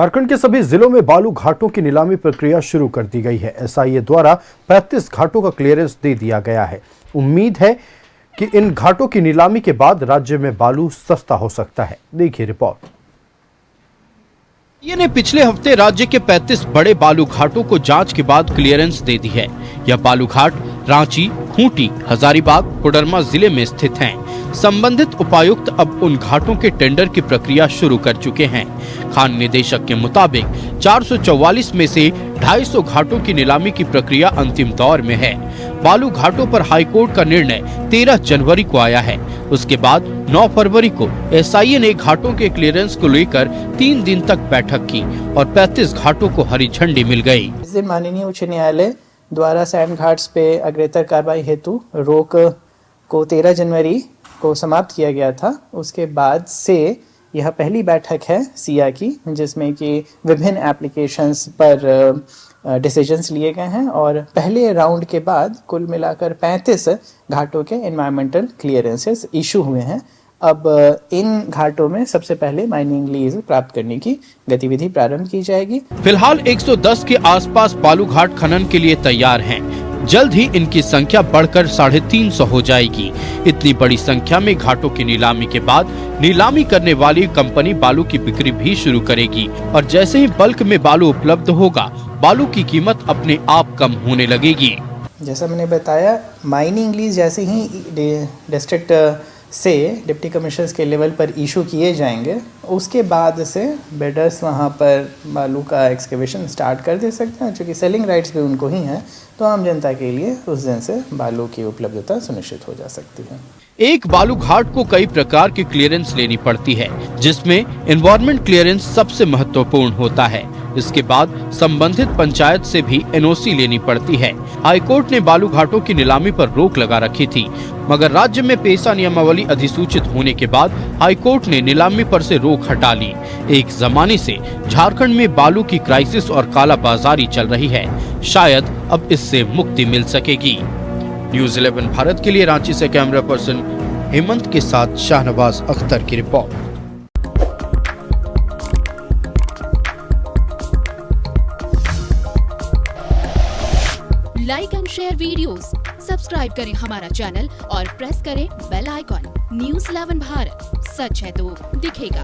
झारखंड के सभी जिलों में बालू घाटों की नीलामी प्रक्रिया शुरू कर दी गई है। एसआईए द्वारा 35 घाटों का क्लियरेंस दे दिया गया है। उम्मीद है कि इन घाटों की नीलामी के बाद राज्य में बालू सस्ता हो सकता है। देखिए रिपोर्ट। ये ने पिछले हफ्ते राज्य के 35 बड़े बालू घाटों को जांच के बाद क्लियरेंस दे दी है। यह बालू घाट रांची, खूंटी, हजारीबाग, कोडरमा जिले में स्थित हैं। संबंधित उपायुक्त अब उन घाटों के टेंडर की प्रक्रिया शुरू कर चुके हैं। खान निदेशक के मुताबिक 444 में से 250 घाटों की नीलामी की प्रक्रिया अंतिम दौर में है। बालू घाटों पर हाईकोर्ट का निर्णय 13 जनवरी को आया है। उसके बाद 9 फरवरी को एसआईए ने घाटों के क्लियरेंस को लेकर 3 दिन तक बैठक की और 35 घाटों को हरी झंडी मिल गई। इस दिन माननीय उच्च न्यायालय द्वारा सैंड घाट्स पे अग्रेतर कार्रवाई हेतु रोक को 13 जनवरी को समाप्त किया गया था। उसके बाद से यह पहली बैठक है सिया की, जिसमें कि विभिन्न एप्लीकेशंस पर डिसीजंस लिए गए हैं और पहले राउंड के बाद कुल मिलाकर 35 घाटों के एनवायरमेंटल क्लियरेंसेस इशू हुए हैं। अब इन घाटों में सबसे पहले माइनिंग लीज प्राप्त करने की गतिविधि प्रारंभ की जाएगी। फिलहाल 110 के आसपास बालू घाट खनन के लिए तैयार हैं। जल्द ही इनकी संख्या बढ़कर 350 हो जाएगी। इतनी बड़ी संख्या में घाटों की नीलामी के बाद नीलामी करने वाली कंपनी बालू की बिक्री भी शुरू करेगी और जैसे ही बल्क में बालू उपलब्ध होगा, बालू की कीमत अपने आप कम होने लगेगी। जैसा मैंने बताया, माइनिंग लीज जैसे ही डिस्ट्रिक्ट से डिप्टी कमिश्नर्स के लेवल पर इशू किए जाएंगे, उसके बाद से बिडर्स वहां पर बालू का एक्सकेवेशन स्टार्ट कर दे सकते हैं। चूँकि सेलिंग राइट्स भी उनको ही हैं, तो आम जनता के लिए उस दिन से बालू की उपलब्धता सुनिश्चित हो जा सकती है। एक बालू घाट को कई प्रकार की क्लियरेंस लेनी पड़ती है, जिसमें एनवायरमेंट क्लियरेंस सबसे महत्वपूर्ण होता है। इसके बाद संबंधित पंचायत से भी एनओसी लेनी पड़ती है। हाईकोर्ट ने बालू घाटों की नीलामी पर रोक लगा रखी थी, मगर राज्य में पेशा नियमावली अधिसूचित होने के बाद हाईकोर्ट ने नीलामी पर से रोक हटा ली। एक जमाने से झारखंड में बालू की क्राइसिस और काला बाजारी चल रही है। शायद अब इससे मुक्ति मिल सकेगी। न्यूज़ 11 भारत के लिए रांची से कैमरा पर्सन हेमंत के साथ शाहनवाज अख्तर की report. Like and share videos, subscribe करें हमारा चैनल और प्रेस करें बेल आइकॉन। न्यूज़ 11 भारत, सच है तो दिखेगा।